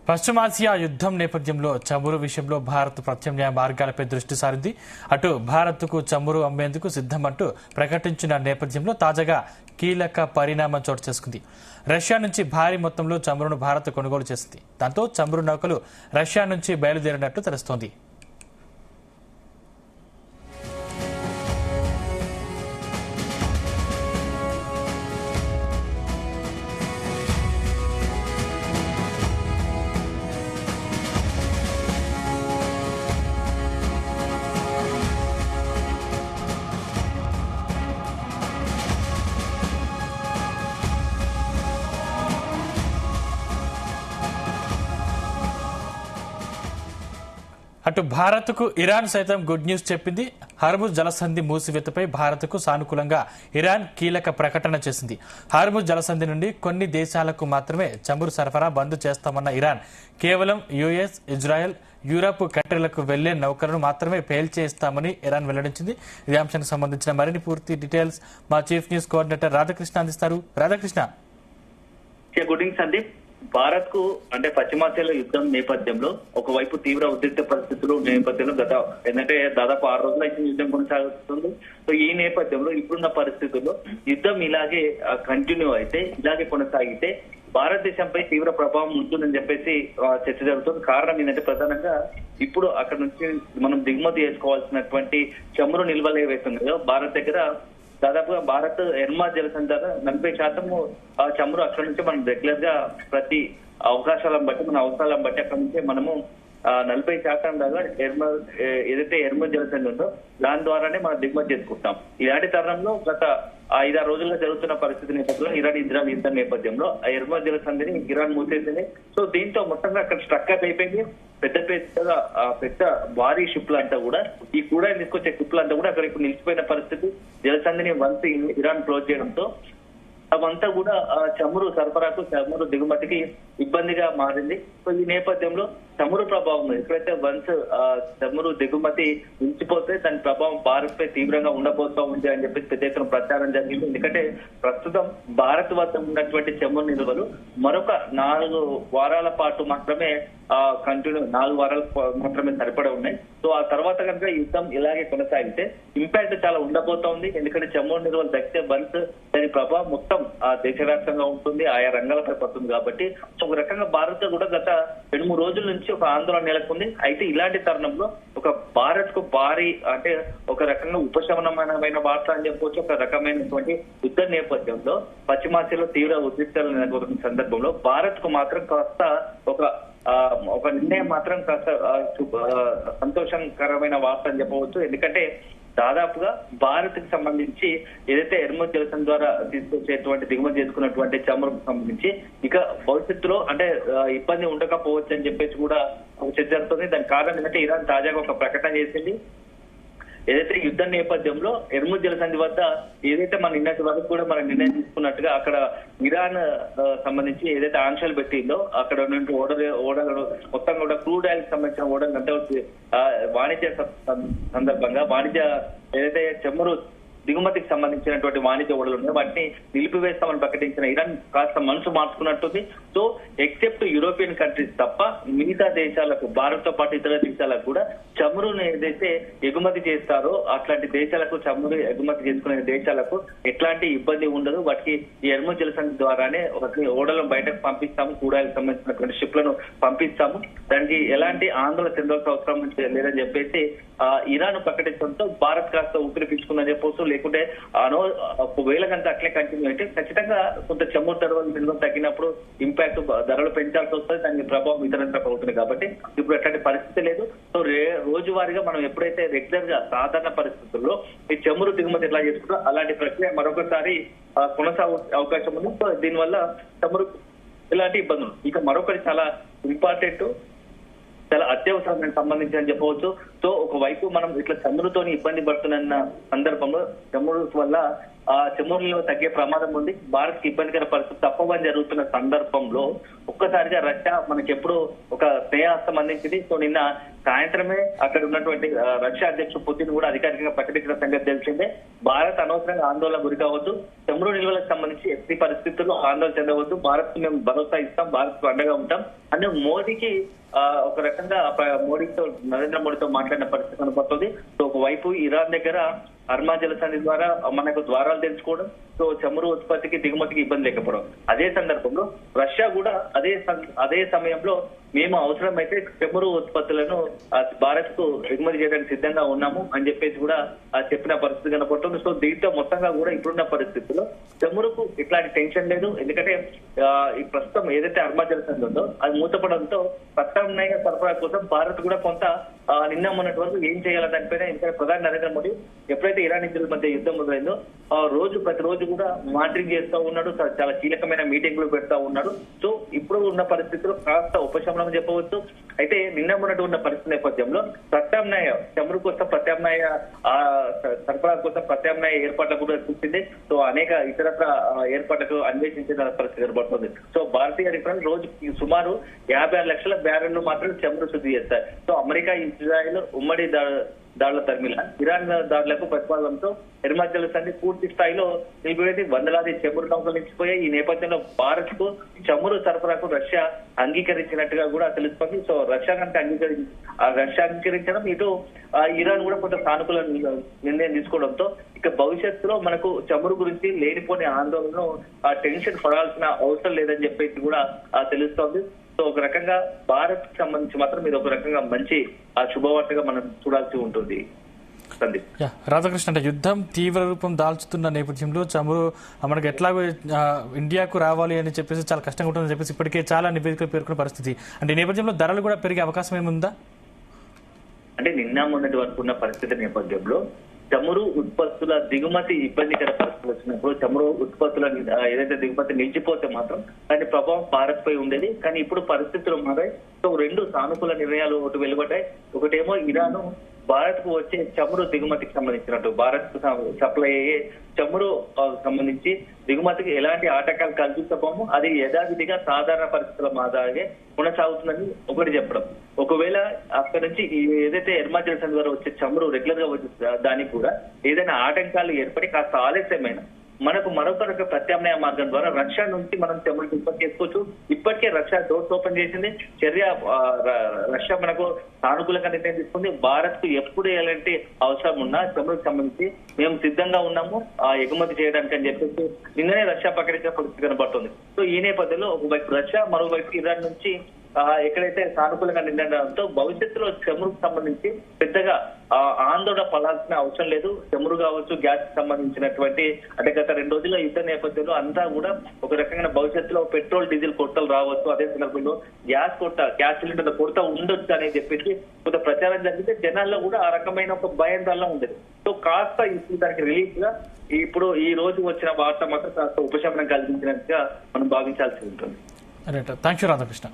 పశ్చిమాసియా యుద్ధం నేపథ్యంలో చమురు విషయంలో భారత్ ప్రత్యామ్నాయ మార్గాలపై దృష్టి సారింది. అటు భారత్కు చమురు అమ్మేందుకు సిద్దమంటూ ప్రకటించిన నేపథ్యంలో తాజాగా కీలక పరిణామం చోటు చేసుకుంది. రష్యా నుంచి భారీ మొత్తంలో చమురును భారత్ కొనుగోలు చేసింది. దాంతో చమురు నౌకలు రష్యా నుంచి బయలుదేరినట్లు తెలుస్తోంది. అటు భారత్కు ఇరాన్ సైతం గుడ్ న్యూస్ చెప్పింది. హార్ముజ్ జలసంధి మూసివేతపై భారత్కు సానుకూలంగా ఇరాన్ కీలక ప్రకటన చేసింది. హార్ముజ్ జలసంధి నుండి కొన్ని దేశాలకు మాత్రమే చమురు సరఫరా బంద్ చేస్తామన్న ఇరాన్ కేవలం యుఎస్, ఇజ్రాయెల్, యూరప్ కంట్రీలకు వెళ్లే నౌకలను మాత్రమే పేల్చేస్తామని ఇరాన్ వెల్లడించింది. ఈ అంశానికి సంబంధించిన మరిన్ని పూర్తి డీటెయిల్స్ మా చీఫ్ న్యూస్ కోఆర్డినేటర్ రాధాకృష్ణ అందిస్తారు. Radhakrishna, good evening Sandeep. భారత్ కు అంటే పశ్చిమాసియాలో యుద్ధం నేపథ్యంలో ఒకవైపు తీవ్ర ఉద్రిక్త పరిస్థితులు నేపథ్యంలో ఎందుకంటే దాదాపు 6 రోజుల అయితే యుద్ధం కొనసాగుతుంది. సో ఈ నేపథ్యంలో ఇప్పుడున్న పరిస్థితుల్లో యుద్ధం ఇలాగే కంటిన్యూ అయితే ఇలాగే కొనసాగితే భారతదేశంపై తీవ్ర ప్రభావం ఉంటుందని చెప్పేసి చర్చ జరుగుతుంది. కారణం ఏంటంటే ప్రధానంగా ఇప్పుడు అక్కడ నుంచి మనం దిగుమతి చేసుకోవాల్సినటువంటి చమురు నిల్వలు ఏవైతే ఉన్నాయో భారత్ దగ్గర దాదాపుగా భారత్ ఎర్మాజ్ జలసంధి ద్వారా 40% చమురు అక్కడ నుంచి మనం రెగ్యులర్ గా ప్రతి అవకాశాలను బట్టి మన అవసరాలను బట్టి అక్కడ నుంచి మనము 40% దాకా ఏదైతే ఎర్మాజ్ జలసంధి ఉందో దాని ద్వారానే మనం దిగుమతి చేసుకుంటాం. ఇలాంటి తరుణంలో గత 5-6 రోజులుగా జరుగుతున్న పరిస్థితి నేపథ్యంలో ఇరాన్ యుద్ధం నేపథ్యంలో ఆ ఎర్మాజ్ జలసంధిని ఇరాన్ మూసేసింది. సో దీంతో మొత్తంగా అక్కడ స్ట్రక్ అయిపోయింది. పెద్ద భారీ షిప్లంతా కూడా ఈ కూడా తీసుకొచ్చే షిప్లంతా కూడా అక్కడ ఇప్పుడు నిలిచిపోయిన పరిస్థితి. జలసంధిని వన్స్ ఇరాన్ క్లోజ్ చేయడంతో అవంతా కూడా చమురు సరఫరాకు చమురు దిగుమతికి ఇబ్బందిగా మారింది. సో ఈ నేపథ్యంలో చమురు ప్రభావం ఎప్పుడైతే వన్స్ చమురు దిగుమతి నిలిచిపోతే దాని ప్రభావం భారత్ పై తీవ్రంగా ఉండబోతా ఉంది అని చెప్పేసి పెద్ద ఎత్తున ప్రచారం జరిగింది. ఎందుకంటే ప్రస్తుతం భారత్ వద్ద ఉన్నటువంటి చమురు నిల్వలు మరొక 4 వారాల పాటు మాత్రమే కంటిన్యూ 4 వారాలు మాత్రమే సరిపడా ఉన్నాయి. సో ఆ తర్వాత కనుక యుద్ధం ఇలాగే కొనసాగితే ఇంపాక్ట్ చాలా ఉండబోతా ఉంది. ఎందుకంటే చమురు నిల్వలు తగ్గితే వన్స్ దాని ప్రభావం మొత్తం దేశవ్యాప్తంగా ఉంటుంది, ఆయా రంగాలపై పడుతుంది. కాబట్టి ఒక రకంగా భారత్ కూడా గత 2-3 రోజుల నుంచి ఒక ఆందోళన నెలకొంది. అయితే ఇలాంటి తరుణంలో ఒక భారత్ కు భారీ అంటే ఒక రకంగా ఉపశమనమైన వార్త అని చెప్పవచ్చు. ఒక రకమైనటువంటి యుద్ధ నేపథ్యంలో పశ్చిమాసియాలో తీవ్ర ఉద్రిక్తలు నెలకొన్న సందర్భంలో భారత్ కు మాత్రం కాస్త ఒక నిర్ణయం మాత్రం కాస్త సంతోషకరమైన వార్త అని చెప్పవచ్చు. ఎందుకంటే దాదాపుగా భారత్ కి సంబంధించి ఏదైతే ఎర్మాజ్ జలసంధి ద్వారా తీసుకొచ్చేటువంటి దిగుమతి చేసుకున్నటువంటి చమురుకు సంబంధించి ఇక భవిష్యత్తులో అంటే ఇబ్బంది ఉండకపోవచ్చు అని చెప్పేసి కూడా చర్చ జరుగుతుంది. దానికి కారణం ఏంటంటే ఇరాన్ తాజాగా ఒక ప్రకటన చేసింది. ఏదైతే యుద్ధ నేపథ్యంలో ఎర్మాజ్ జలసంధి వద్ద ఏదైతే మన నిన్నటి వరకు కూడా మనం నిర్ణయం తీసుకున్నట్టుగా అక్కడ ఇరాన్ సంబంధించి ఏదైతే ఆంక్షలు పెట్టిందో అక్కడ నుండి ఓడలు మొత్తం కూడా క్రూడ్ ఆయిల్ సంబంధించిన ఓడలు అంటే వాణిజ్య సందర్భంగా ఏదైతే చమురు దిగుమతికి సంబంధించినటువంటి వాణిజ్య ఓడలు ఉన్నాయో వాటిని నిలిపివేస్తామని ప్రకటించిన ఇరాన్ కాస్త మనసు మార్చుకున్నట్టుంది. సో ఎక్సెప్ట్ యూరోపియన్ కంట్రీస్ తప్ప మిగతా దేశాలకు భారత్ తో పాటు ఇతర దేశాలకు కూడా చమురును ఏదైతే ఎగుమతి చేస్తారో అట్లాంటి దేశాలకు చమురు ఎగుమతి చేసుకునే దేశాలకు ఎట్లాంటి ఇబ్బంది ఉండదు. వాటికి ఈ ఎర్మాజ్ జలసంధి ద్వారానే ఓడలను బయటకు పంపిస్తాము, కూడాలకు సంబంధించినటువంటి షిప్లను పంపిస్తాము, దానికి ఎలాంటి ఆందోళన చెందాల్సిన అవసరం లేదని చెప్పేసి ఇరాన్ ప్రకటించడంతో భారత్ కాస్త ఊపిరి పీల్చుకుందని చెప్పవచ్చు. లేకుంటే ఒకవేళ కనుక అట్లే కంటిన్యూ అయితే ఖచ్చితంగా కొంత చమురు ధరలు తగ్గినప్పుడు ఇంపాక్ట్ ధరలు పెంచాల్సి వస్తుంది, దానికి ప్రభావం ఇతరంతరం అవుతుంది. కాబట్టి ఇప్పుడు అట్లాంటి పరిస్థితి లేదు. సో రోజువారీగా మనం ఎప్పుడైతే రెగ్యులర్ గా సాధారణ పరిస్థితుల్లో ఈ చమురు దిగుమతి ఎట్లా చేసుకుంటారో అలాంటి ప్రక్రియ మరొకసారి కొనసాగే అవకాశం ఉంది. సో దీనివల్ల చమురు ఇలాంటి ఇబ్బందులు ఇక మరొకటి చాలా ఇంపార్టెంట్, చాలా అత్యవసరానికి సంబంధించి అని చెప్పవచ్చు. సో ఒకవైపు మనం ఇట్లా చమురుతోని ఇబ్బంది పడుతున్న సందర్భంలో చమురు వల్ల చమురులో తగ్గే ప్రమాదం ఉంది. భారత్ కి ఇబ్బందికర పరిస్థితి తప్పవని జరుగుతున్న సందర్భంలో ఒక్కసారిగా రష్యా మనకి ఎప్పుడు ఒక స్నేహాస్తం అందించింది. సో నిన్న సాయంత్రమే అక్కడ ఉన్నటువంటి రష్యా అధ్యక్షుడు పుతిన్ కూడా అధికారికంగా ప్రకటించిన సంగతి తెలిసిందే. భారత్ అనవసరంగా ఆందోళన గురి కావద్దు, చమురు నిల్వలకు సంబంధించి ఎట్టి పరిస్థితుల్లో ఆందోళన చెందవద్దు, భారత్ కు మేము భరోసా ఇస్తాం, భారత్ కు అండగా ఉంటాం అని మోదీకి ఒక రకంగా మోడీతో నరేంద్ర మోడీతో మాట్లాడిన పరిస్థితి కనపడుతుంది. సో ఒకవైపు ఇరాన్ దగ్గర హర్మజ్ జలసంధి ద్వారా మనకు ద్వారాలు తెరుచుకోవడం, సో చమురు ఉత్పత్తికి దిగుమతికి ఇబ్బంది లేకపోవడం. అదే సందర్భంలో రష్యా కూడా అదే సమయంలో మేము అవసరమైతే చమురు ఉత్పత్తులను భారత్ కు దిగుమతి చేయడానికి సిద్ధంగా ఉన్నాము అని చెప్పేసి కూడా చెప్పిన పరిస్థితి కనపడుతుంది. సో దీంతో మొత్తంగా కూడా ఇప్పుడున్న పరిస్థితుల్లో చమురుకు ఇట్లాంటి టెన్షన్ లేదు. ఎందుకంటే ఈ ప్రస్తుతం ఏదైతే హర్మజ్ జలసంధి ఉందో అది మూతపడంతో ప్రత్యామ్నాయ సరఫరా కోసం భారత్ కూడా కొంత నిన్న మొన్నటి వరకు ఏం చేయాలి దానిపైన ఇంకా ప్రధాని నరేంద్ర మోడీ ఎప్పుడైతే ఇరాన్ ఇజ్రాయెల్ మధ్య యుద్ధం మొదలైందో ప్రతిరోజు కూడా మానిటరింగ్ చేస్తూ ఉన్నాడు, చాలా కీలకమైన మీటింగ్లు పెడతా ఉన్నాడు. సో ఇప్పుడు ఉన్న పరిస్థితుల్లో కాస్త ఉపశమనం చెప్పవచ్చు. అయితే నిన్న మొన్నటి ఉన్న పరిస్థితి నేపథ్యంలో ప్రత్యామ్నాయ చమురు కోసం ప్రత్యామ్నాయ సరఫరా కోసం ప్రత్యామ్నాయ ఏర్పాట్లకు కూడా చూసింది. సో అనేక ఇతరత్ర ఏర్పాట్లకు అన్వేషించిన పరిస్థితి కనబడుతుంది. సో భారతీయ రిఫరెన్స్ రోజు సుమారు 56 లక్షల బ్యారెళ్లు మాత్రం చమురు శుద్ధి చేస్తారు. సో అమెరికా ఇజ్రాయెల్ ఉమ్మడి దాడుల తరిమిల ఇరాన్ దాడులకు ప్రతిపాదనతో హర్మజ్ జలసంధి పూర్తి స్థాయిలో నిలిపివేసి వందలాది చమురు నౌకలు నిలిచిపోయాయి. ఈ నేపథ్యంలో భారత్ కు చమురు సరఫరాకు రష్యా అంగీకరించినట్టుగా కూడా తెలుస్తుంది. సో రష్యా అంగీకరించడం, ఇటు ఇరాన్ కూడా కొంత సానుకూల నిర్ణయం తీసుకోవడంతో ఇక భవిష్యత్తులో మనకు చమురు గురించి లేనిపోని ఆందోళనను టెన్షన్ పడాల్సిన అవసరం లేదని చెప్పేసి కూడా తెలుస్తోంది. సో ఒక రకంగా భారత్ కి సంబంధించి మాత్రం ఇది ఒక రకంగా మంచి శుభవార్తగా మనం చూడాల్సి ఉంటుంది. సందీప్. రాధాకృష్ణ, అంటే యుద్ధం తీవ్ర రూపం దాల్చుతున్న నేపథ్యంలో చమురు మనకు ఎట్లాగో ఇండియాకు రావాలి అని చెప్పేసి చాలా కష్టంగా ఉంటుందని చెప్పేసి ఇప్పటికే చాలా నివేదికలు పేర్కొన్న పరిస్థితి. అంటే ఈ నేపథ్యంలో ధరలు కూడా పెరిగే అవకాశం ఏముందా? అంటే నిన్న మొన్నటి వరకు ఉన్న పరిస్థితి నేపథ్యంలో చమురు ఉత్పత్తుల దిగుమతి ఇబ్బందికర పరిస్థితులు వచ్చినప్పుడు చమురు ఉత్పత్తుల ఏదైతే దిగుమతి నిలిచిపోతే మాత్రం దాని ప్రభావం భారత్ పై ఉండేది. కానీ ఇప్పుడు పరిస్థితులు మారాయి. సో రెండు సానుకూల నిర్ణయాలు ఒకటి వెలువడ్డాయి. ఒకటేమో ఇరాన్ భారత్ కు వచ్చే చమురు దిగుమతికి సంబంధించినట్టు భారత్ కు సప్లై అయ్యే చమురు సంబంధించి దిగుమతికి ఎలాంటి ఆటంకాలు కల్పించబోము, అది యథావిధిగా సాధారణ పరిస్థితుల మాదిరిగా కొనసాగుతుందని ఒకటి చెప్పడం. ఒకవేళ అక్కడి నుంచి ఏదైతే హర్మజ్ జలసంధి ద్వారా వచ్చే చమురు రెగ్యులర్ గా వచ్చే దానికి కూడా ఏదైనా ఆటంకాలు ఏర్పడి కాస్త ఆలస్యమైన మనకు మరొక ప్రత్యామ్నాయ మార్గం ద్వారా రష్యా నుంచి మనం చమురు ఉత్పత్తి చేసుకోవచ్చు. ఇప్పటికే రష్యా డోర్స్ ఓపెన్ చేసింది. రష్యా మనకు సానుకూలంగా నిర్ణయం తీసుకుంది. భారత్ కు ఎప్పుడు ఎలాంటి అవసరం ఉన్నా చమురుకు సంబంధించి మేము సిద్ధంగా ఉన్నాము ఎగుమతి చేయడానికి అని చెప్పేసి నిన్ననే రష్యా ప్రకటించిన పరిస్థితి కనబడుతుంది. సో ఈ నేపథ్యంలో ఒకవైపు రష్యా, మరోవైపు ఇరాన్ నుంచి ఎక్కడైతే సానుకూలంగా నిర్ణయంతో భవిష్యత్తులో చమురుకు సంబంధించి పెద్దగా ఆందోళన పడాల్సిన అవసరం లేదు. చమురు కావచ్చు, గ్యాస్ కి సంబంధించినటువంటి అంటే గత 2 రోజుల యుద్ధ నేపథ్యంలో అంతా కూడా ఒక రకంగా భవిష్యత్తులో పెట్రోల్ డీజిల్ కొరతలు రావచ్చు, అదే సందర్భంలో గ్యాస్ సిలిండర్ల కొరత ఉండొచ్చు అని చెప్పేసి కొంత ప్రచారం జరిగితే జనాల్లో కూడా ఆ రకమైన ఒక భయాందోళన ఉండేది. సో కాస్త ఇప్పుడు దానికి రిలీఫ్ గా ఇప్పుడు ఈ రోజు వచ్చిన వార్త మాత్రం కాస్త ఉపశమనం కలిగించినట్టుగా మనం భావించాల్సి ఉంటుంది. Right, thank you Radhakrishna.